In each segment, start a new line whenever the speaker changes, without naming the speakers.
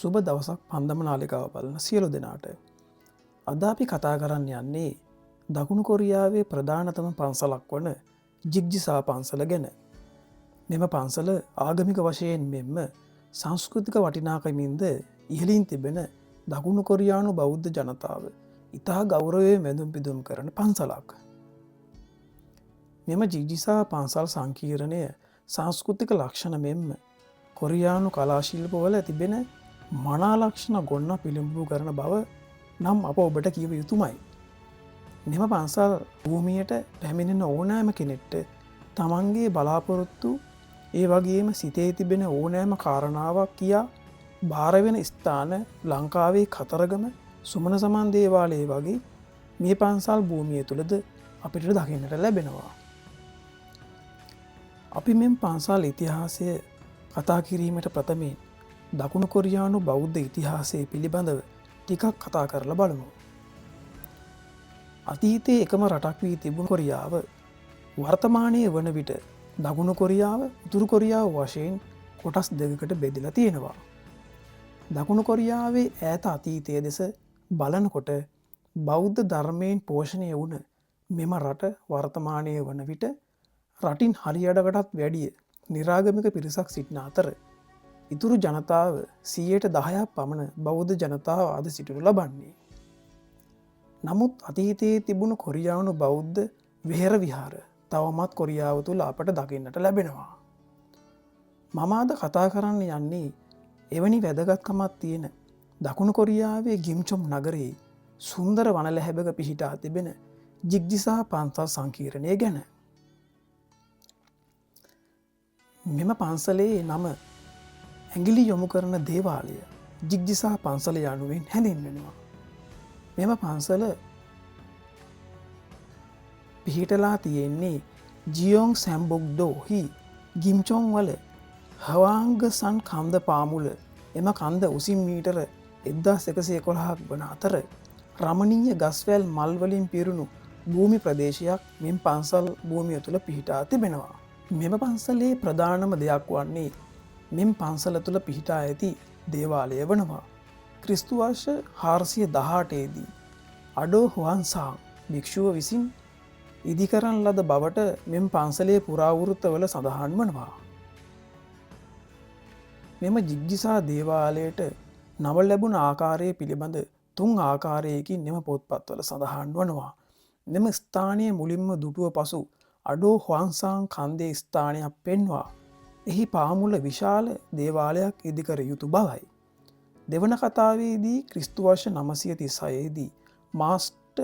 සුබ දවසක් පන්දම නාලිකාව බලන සියලු දෙනාට. අද අපි කතා කරන්න යන්නේ දකුණු කොරියාවේ ප්‍රධානතම පන්සලක් වන ජිග්ජිසා පන්සල ගැන. මෙම පන්සල ආගමික වශයෙන් මෙන්ම සංස්කෘතික වටිනාකමින්ද ඉහලින් තිබෙන දකුණු කොරියානු බෞද්ධ ජනතාව ඉතා ගෞරවය මැදුම් පිදුම් කරන පන්සලක්. මෙම ජිග්ජිසා පන්සල් සංකීරණය සංස්කෘතික ලක්ෂණ මෙන්ම කොරියානු කලාශිල්පවල තිබෙන මනාලක්ෂණ ගොන්න පිළිඹු කරන බව නම් අප ඔබට කියව යුතුමයි. මෙම පන්සල් භූමියට පැමිණෙන ඕනෑම කෙනෙට්ට තමන්ගේ බලාපොරොත්තු ඒ වගේම සිතේ තිබෙන ඕනෑම කාරණාවක් කියා භාරවෙන ස්ථාන ලංකාවේ කතරගම සුමන සමන් දේවාලයේ වගේ මේ පන්සල් භූමිය තුළද අපිට දකින්නට ලැබෙනවා. අපි මෙම පන්සල් ඉතිහාසය කතා කිරීමට ප්‍රථමයෙන් දකුණු කොරියානු බෞද්ධ ඉතිහාසය පිළිබඳව ටිකක් කතා කරලා බලමු. අතීතයේ එකම රටක් වී තිබුණු කොරියාව වර්තමානය වන විට දකුණු කොරියාව උතුරු කොරියාව වශයෙන් කොටස් දෙකකට බෙදලා තියෙනවා. දකුණු කොරියාවේ ඈත අතීතය දෙස බලනකොට බෞද්ධ ධර්මයෙන් පෝෂණය වුණ මෙම රට වර්තමානය වන විට රටින් හරියඩකටත් වැඩිය නිරාගමික පිරිසක් සිටින අතර ඉතුරු ජනතාව 10% පමණ බෞද්ධ ජනතාව අද සිටිනු ලබන්නේ. නමුත් අතීතයේ තිබුණු කොරියානු බෞද්ධ වෙහෙර විහාර තවමත් කොරියාව තුළ අපට දකින්නට ලැබෙනවා. මම අද කතා කරන්න යන්නේ එවැනි වැදගත්කමක් තියෙන දකුණු කොරියාවේ ගිම්චොම් නගරයේ සුන්දර වනලැහැබක පිහිටා තිබෙන ජිග්ජිසා පන්සල් සංකීර්ණය ගැන. මෙම පන්සලේ නම ඇගිලි යොමු කරන දේවාලය ජිග්ජිසා පන්සල යනුවෙන් හැඳින්වෙනවා. මෙම පන්සල පිහිටලා තියෙන්නේ ජියෝන් සැම්බොක්්ඩෝ හි ගිම්චොන් වල හවාංග සන් කන්ද පාමුල එම කන්ද උසින් මීටර 1111ක් වන අතර රමණීය ගස්වැල් මල්වලින් පිරුණු භූමි ප්‍රදේශයක් මෙම පන්සල් භූමිය තුළ පිහිටා තිබෙනවා. මෙම පන්සලේ ප්‍රධානම දෙයක් වන්නේ මෙම පන්සල තුළ පිහිටා ඇති දේවාලය වනවා. ක්‍රිස්තු වර්ෂ 418 දී අඩෝ හුවන්සාං භික්ෂුව විසින් ඉදිකරන ලද බවට මෙම පන්සලේ පුරාවෘත්තවල සඳහන් වනවා. මෙම ජිග්ජිසා දේවාලයට නව ලැබුණ ආකාරය පිළිබඳ 3 ආකාරයකින් මෙම පොත්පත්වල සඳහන් වනවා. මෙම ස්ථානය මුලින්ම දුටුව පසු අඩෝ හුවන්සාං කන්දේ ස්ථානයක් පෙන්වා එහි පාමුල විශාල දේවාලයක් ඉදිකර යුතු බවයි. දෙවන කතාවේදී ක්‍රිස්තු වර්ෂ 936 දී මාස්ට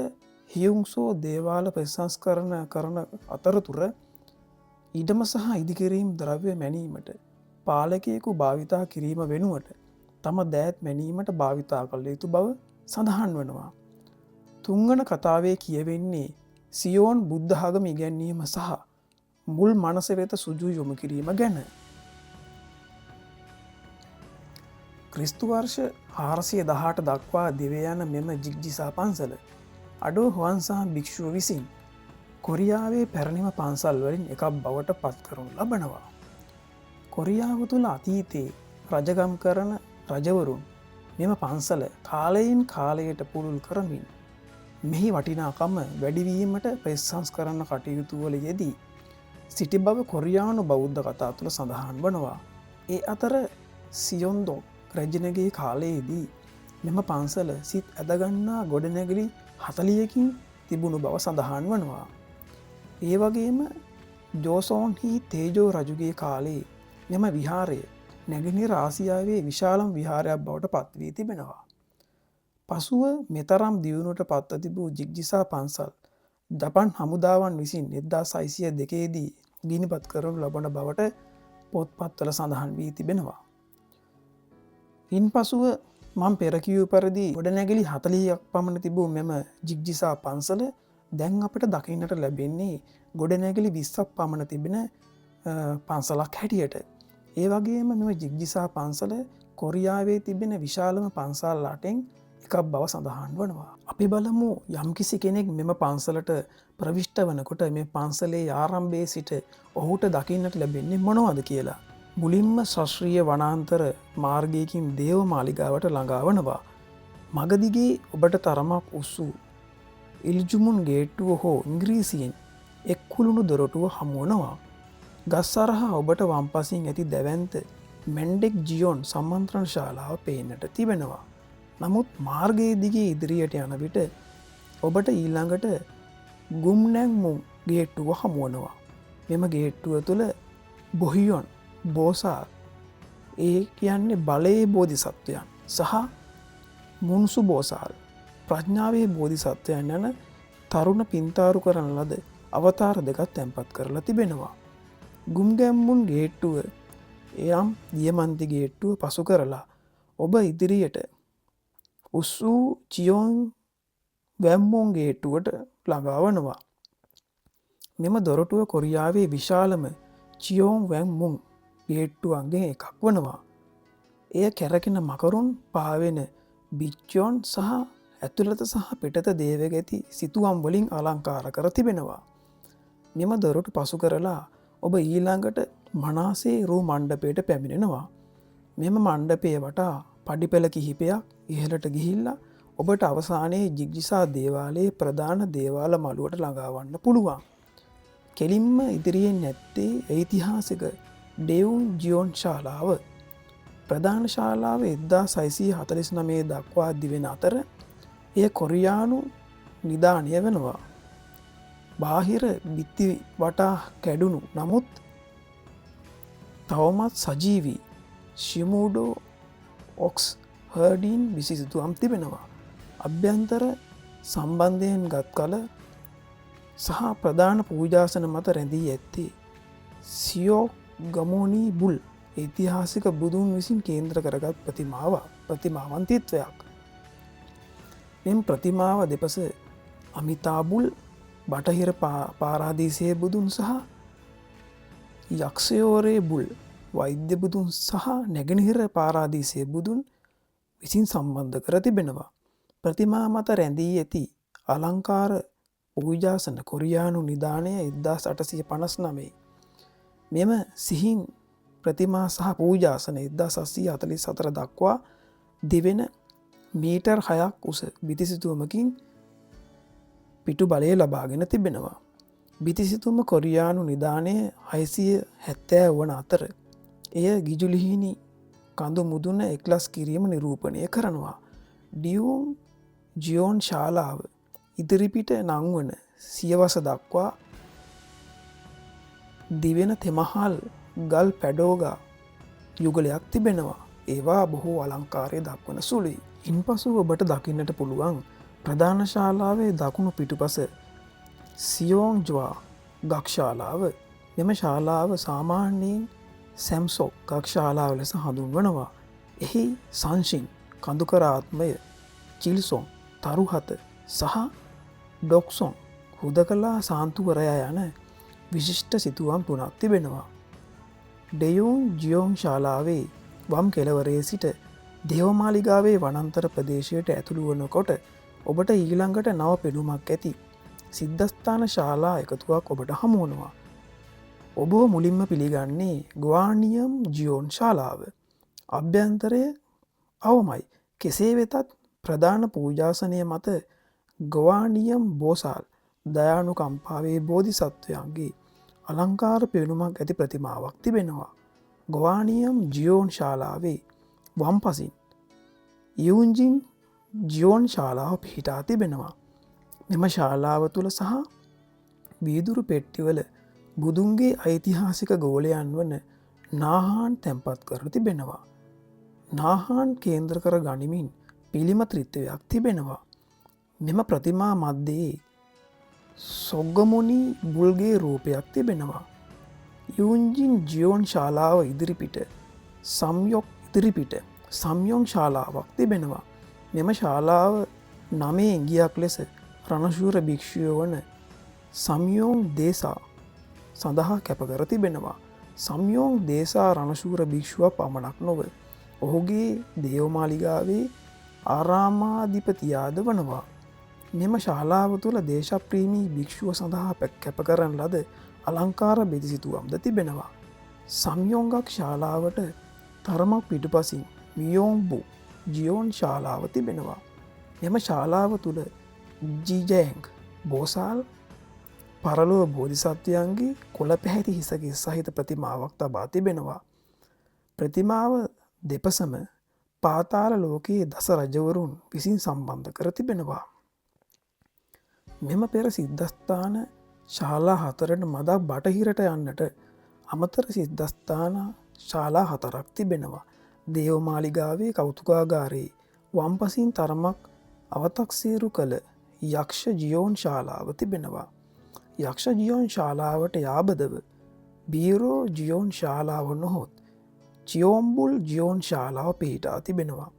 හියුන්සෝ දේවාල ප්‍රසංස්කරණ කරන අතරතුර ඉඩම සහ ඉදිකිරීම් ද්‍රව්‍ය මැනීමට පාලකයෙකු භාවිතා කිරීම වෙනුවට තම දෑත් මැනීමට භාවිතා කළ යුතු බව සඳහන් වනවා. තුන්වන කතාවේ කියවෙන්නේ සියෝන් බුද්ධාගම ඉගැන්වීම සහ මුල් මනස වෙත සුජු යොමු කිරීම ගැන. ක්‍රිස්තු වර්ෂ 418 දක්වා දිවයන මෙම ජිග්ජිසා පන්සල අඩෝ හුවන්සාං භික්ෂුව විසින් කොරියාවේ පැරණිම පන්සල් වලින් එකක් බවට පත් කරනු ලබනවා. කොරියාව තුළ අතීතයේ රජගම් කරන රජවරුන් මෙම පන්සල කාලයෙන් කාලයට පුළුල් කරමින් මෙහි වටිනාකම වැඩිවීමට ප්‍රසංස් කරන්න කටයුතු වල යෙදී සිටි බව කොරියානු බෞද්ධ කතා තුළ සඳහන් වනවා. ඒ අතර සියොන්දෝ රජනගේ කාලයේදී මෙම පන්සල සිත් ඇදගන්නා ගොඩනැගිලි 40කින් තිබුණු බව සඳහන් වනවා. ඒ වගේම ජෝසෝන් හි තේජෝ රජුගේ කාලයේ මෙම විහාරය නැගෙනහිර ආසියාවේ විශාලම විහාරයක් බවට පත්වී තිබෙනවා. පසුව මෙතරම් දියුණුවට පත්ව තිබූ ජිග්ජිසා පන්සල් ජපන් හමුදාවන් විසින් 1602 දී ගිනිපත් කරනු ලබන බවට පොත්පත්වල සඳහන් වී තිබෙනවා. ඉන් පසුව මං පෙරකිවූ පරිදි ගොඩනැගිලි 40ක් පමණ තිබූ මෙම ජිග්ජිසා පන්සල දැන් අපට දකින්නට ලැබෙන්නේ ගොඩනැගිලි 20ක් පමණ තිබෙන පන්සලක් හැටියට. ඒ වගේම මෙම ජිග්ජිසා පන්සල කොරියාවේ තිබෙන විශාලම පන්සල් අටෙන් එකක් බව සඳහන් වනවා. අපි බලමු යම්කිසි කෙනෙක් මෙම පන්සලට ප්‍රවිෂ්ට වනකොට මේ පන්සලේ ආරම්භයේ සිට ඔහුට දකින්නට ලැබෙන්නේ මොනවද කියලා. මුලින්ම ශශ්‍රීය වනාන්තර මාර්ගයකින් දේව මාලිගාවට ළඟාවනවා. මගදිගේ ඔබට තරමක් උස්සූ ඉල්ජුමුන් ගේට්ටුව හෝ ඉංග්‍රීසියෙන් එක්කුළුණු දොරටුව හමුවනවා. ගස් අරහා ඔබට වම්පසින් ඇති දැවන්ත මෙන්ඩෙක් ජියෝන් සම්මන්ත්‍රණ ශාලාව පේනට තිබෙනවා. නමුත් මාර්ගයේ දිගේ ඉදිරියට යන විට ඔබට ඊළඟට ගුම්නැංමුම් ගේට්ටුව හමුවනවා. මෙම ගේට්ටුව තුළ බොහියොන් බෝසාත් ඒ කියන්නේ බලයේ බෝධිසත්වයන් සහ මුන්සු බෝසාල් ප්‍රඥාවේ බෝධිසත්වයන් යන තරුණ පින්තාරු කරන ලද අවතාර දෙකත් තැන්පත් කරලා තිබෙනවා. ගුම්ගැම්මුන් ගේට්ටුව එයම් දියමන්ති ගේට්ටුව පසු කරලා ඔබ ඉදිරියට උස්සූ චියෝන් වැම්මෝන් ගේට්ටුවට ළඟාවනවා. මෙම දොරටුව කොරියාවේ විශාලම චියෝන් වැම්මුන් ගේට්ටුවන්ගෙන් එකක් වනවා. එය කැරකෙන මකරුන් පාවෙන බිච්චෝන් සහ ඇතුළත සහ පිටත දේවගැති සිතුවම් වලින් අලංකාර කර තිබෙනවා. මෙම දොරටු පසු කරලා ඔබ ඊළඟට මනාසේ රූ මණ්ඩපයට පැමිණෙනවා. මෙම මණ්ඩපය වටා පඩිපෙළ කිහිපයක් ඉහළට ගිහිල්ලා ඔබට අවසානයේ ජිග්ජිසා දේවාලයේ ප්‍රධාන දේවාල මළුවට ළඟාවන්න පුළුවන්. කෙලින්ම ඉදිරියෙන් නැත්තේ ඓතිහාසික ඩෙවුන් ජියෝන් ශාලාව. ප්‍රධාන ශාලාව 1649 දක්වා දිවෙන අතර එය කොරියානු නිධානය වෙනවා. බාහිර බිත්ති වටා කැඩුණු නමුත් තවමත් සජීවී ශිමූඩෝ ඔක්ස් හර්ඩීන් විසිසිතුවම් තිබෙනවා. අභ්‍යන්තර සම්බන්ධයෙන් ගත් කල සහ ප්‍රධාන පූජාසන මත රැඳී ඇත්තේ සියෝ ගමෝනී බුල් ඓතිහාසික බුදුන් විසින් කේන්ද්‍ර කරගත් ප්‍රතිමාවන්තිත්වයක්. මෙම ප්‍රතිමාව දෙපස අමිතාබුල් බටහිර පාරාදීසයේ බුදුන් සහ යක්ෂයෝරේ බුල් වෛද්‍ය බුදුන් සහ නැගෙනහිර පාරාදීසයේ බුදුන් විසින් සම්බන්ධ කර තිබෙනවා. ප්‍රතිමා මත රැඳී ඇති අලංකාර පූජාසන කොරියානු නිධානය 1859. මෙම සිහින් ප්‍රතිමා සහ පූජාසන 1744 දක්වා දෙවෙන මීටර් 6ක් උස බිතිසිතුවමකින් පිටු බලය ලබාගෙන තිබෙනවා. බිතිසිතුම කොරියානු නිධානය 670 වන අතර එය ගිජුලිහිනි කඳු මුදුන එක්ලස් කිරීම නිරූපණය කරනවා. ඩියුම් ජියෝන් ශාලාව ඉදිරිපිට නංවන සියවස දක්වා දිවෙන තෙමහල් ගල් පැඩෝගා යුගලයක් තිබෙනවා. ඒවා බොහෝ අලංකාරය දක්වන සුළුයි. ඉන්පසු ඔබට දකින්නට පුළුවන් ප්‍රධාන ශාලාවේ දකුණු පිටුපස සියෝන්ජ්වා ගක්ෂාලාව. මෙම ශාලාව සාමාන්‍යයෙන් සැම්සොක් ගක්ෂාලාව ලෙස හඳුන්වනවා. එහි සංශින් කඳුකරාත්මය චිල්සොන් තරුහත සහ ඩොක්සොන් හුදකලා සාන්තුවරයා යන විශිෂ්ට සිතුවම් තුනක් තිබෙනවා. ඩෙයුන් ජියෝන් ශාලාවේ වම් කෙළවරේ සිට දේවමාලිගාවේ වනන්තර ප්‍රදේශයට ඇතුළු වනකොට ඔබට ඊළඟට නව පෙනුමක් ඇති සිද්ධස්ථාන ශාලා එකතුවක් ඔබට හමුවනවා. ඔබ මුලින්ම පිළිගන්නේ ගවානියම් ජියෝන් ශාලාව. අභ්‍යන්තරය අවමයි. කෙසේ වෙතත් ප්‍රධාන පූජාසනය මත ගවානියම් බෝසාල් දයානු කම්පාවේ බෝධිසත්වයන්ගේ අලංකාර පෙනුමක් ඇති ප්‍රතිමාවක් තිබෙනවා. ගවානියම් ජියෝන් ශාලාවේ වම්පසින් යුන්ජින් ජියෝන් ශාලාව පිහිටා තිබෙනවා. මෙම ශාලාව තුළ සහ වීදුරු පෙට්ටිවල බුදුන්ගේ ඓතිහාසික ගෝලයන් වන නාහාන් තැන්පත් කර තිබෙනවා. නාහාන් කේන්ද්‍ර කර ගනිමින් පිළිම ත්‍රිත්වයක් තිබෙනවා. මෙම ප්‍රතිමා මධ්‍යයේ සොග්ගමුණී බුල්ගේ රූපයක් තිබෙනවා. යුන්ජින් ජියෝන් ශාලාව ඉදිරිපිට සම්යොන් ශාලාවක් තිබෙනවා. මෙම ශාලාව 9 ඉඟියක් ලෙස රණශූර භික්ෂුව වන සම්යෝන් දේසා සඳහා කැපකර තිබෙනවා. සම්යෝන් දේසා රණශූර භික්ෂුව පමණක් නොව ඔහුගේ දේවමාලිගාවේ ආරාමාධිපතියාද වනවා. මෙම ශාලාව තුළ දේශප්‍රීමී භික්ෂුව සඳහා කැපකරන ලද අලංකාර බෙදිසිතුවම්ද තිබෙනවා. සම්යෝංගක් ශාලාවට තරමක් පිටුපසින් මියෝම්බු ජියෝන් ශාලාව තිබෙනවා. මෙම ශාලාව තුළ ජීජෑංක් බෝසාල් පරලොව බෝධිසත්වයන්ගේ කොළ පැහැති හිසගේ සහිත ප්‍රතිමාවක් තබා තිබෙනවා. ප්‍රතිමාව දෙපසම පාතාල ලෝකයේ දස රජවරුන් විසින් සම්බන්ධ කර තිබෙනවා. මෙම පෙර සිද්ධස්ථාන ශාලා හතරට මදක් බටහිරට යන්නට අමතර සිද්ධස්ථාන ශාලා හතරක් තිබෙනවා. දේවමාලිගාවේ කෞතුකාගාරයේ වම්පසින් තරමක් අවතක්සේරු කළ යක්ෂ ජියෝන් ශාලාව තිබෙනවා. යක්ෂ ජියෝන් ශාලාවට යාබදව බීරෝ ජියෝන් ශාලාව නොහොත් චියෝම්බුල් ජියෝන් ශාලාව පිහිටා තිබෙනවා.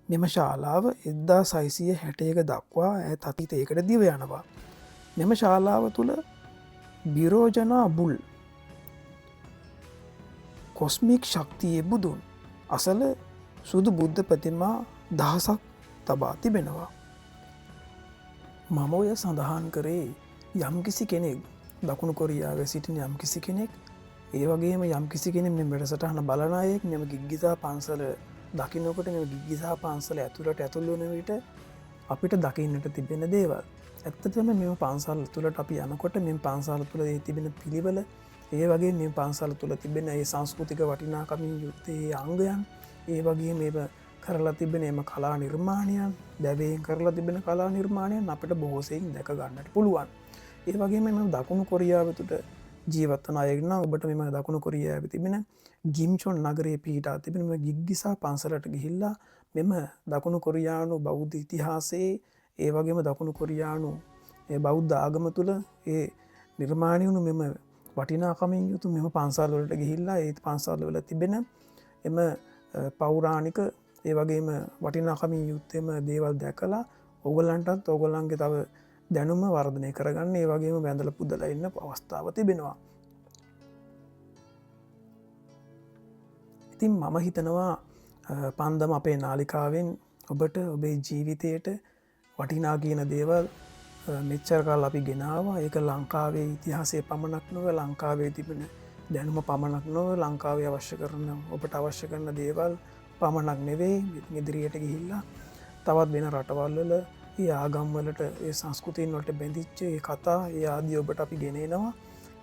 මෙම ශාලාව 1661 දක්වා ඇත් අතීතයකට දිව යනවා. මෙම ශාලාව තුළ බිරෝජනා බුල් කොස්මික් ශක්තියේ බුදුන් අසල සුදු බුද්ධ ප්‍රතිමා දහසක් තබා තිබෙනවා. මම ඔය සඳහන් කරේ යම්කිසි කෙනෙක් දකුණු කොරියාව සිටින යම්කිසි කෙනෙක් ඒ වගේම යම්කිසි කෙනෙක් මෙම වැඩසටහන බලන අයෙක් මෙම ගිග්ගිසා පන්සල දකින්නකොට මෙම ගිග්ගිසා පන්සල ඇතුළට ඇතුල් වන විට අපිට දකින්නට තිබෙන දේවල්. ඇත්තටම මෙම පන්සල් තුළට අපි යනකොට මෙම පන්සල් තුළ තිබෙන පිළිවෙල ඒ වගේ මේ පන්සල් තුළ තිබෙන ඒ සංස්කෘතික වටිනාකමින් යුත්තේ අංගයන් ඒ වගේ මේ කරලා තිබෙන එම කලා නිර්මාණයන් දැවයෙන් කරලා තිබෙන කලා නිර්මාණයන් අපට බොහෝසයෙන් දැක ගන්නට පුළුවන්. ඒ වගේ මෙම දකුණු කොරියාව තුට ජීවත්තන අයගන ඔබට මෙම දකුණු කොරියාව තිබෙන ගිම්චොන් නගරේ පිහිටා තිබෙන ගිග්ගිසා පන්සලට ගිහිල්ලා මෙම දකුණු කොරියානු බෞද්ධ ඉතිහාසයේ ඒ වගේම දකුණු කොරියානු බෞද්ධ ආගම තුළ ඒ නිර්මාණයුණු මෙම වටිනාකමින් යුතු මෙම පන්සල්වලට ගිහිල්ලා ඒ පන්සල්වල තිබෙන එම පෞරාණික ඒ වගේම වටිනාකමින් යුත්තෙම දේවල් දැකලා ඔගොල්ලන්ටත් ඔගොල්ලන්ගේ තව දැනුම වර්ධනය කරගන්න ඒ වගේම බැඳල පුදල ඉන්න අවස්ථාව තිබෙනවා. ඉතින් මම හිතනවා පන්දම අපේ නාලිකාවෙන් ඔබට ඔබේ ජීවිතයට වටිනා කියන දේවල් මෙච්චරකාල් අපි ගෙනවා. ඒක ලංකාවේ ඉතිහාසය පමණක් නොව ලංකාවේ තිබෙන දැනුම පමණක් නොව ලංකාවේ අවශ්‍ය කරන ඔබට අවශ්‍ය කරන දේවල් පමණක් නෙවේ ඉදිරියට ගිහිල්ලා තවත් වෙන රටවල්වල ඒ ආගම්වලට ඒ සංස්කෘතින් වලට බැඳිච්ච ඒ කතා ඒ ආදී ඔබට අපි ගෙනෙනවා.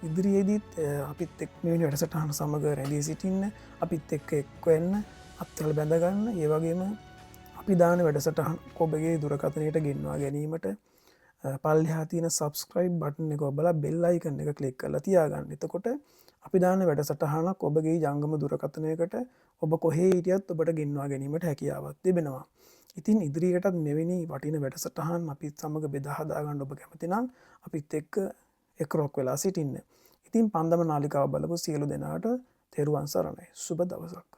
ඉදිරියේදීත් අපිත් එක් මෙවැනි වැඩසටහන සමග රැඳී සිටින්න අපිත් එක්ක එක්වෙන්න අත්වල බැඳගන්න ඒ වගේම අපි දාන වැඩසටහන් ඔබගේ දුරකථනයට ගෙන්වා ගැනීමට පල්ලෙහා තියෙන සබස්ක්‍රයිබ් බටන් එක ඔබලා බෙල් අයිකන් එක ක්ලික් කරලා තියාගන්න. එතකොට අපි දාන වැඩසටහනක් ඔබගේ ජංගම දුරකථනයකට ඔබ කොහේ හිටියත් ඔබට ගෙන්වා ගැනීමට හැකියාවක් තිබෙනවා. ඉතින් ඉදිරියටත් මෙවැනි වටින වැඩසටහන් අපිත් සමග බෙදා හදාගන්න ඔබ කැමති නම් අපිත් එක්ක එක්රොක් වෙලා සිටින්න. ඉතින් පන්දම නාලිකාව බලපු සියලු දෙනාට තෙරුවන් සරණයි. සුබ දවසක්.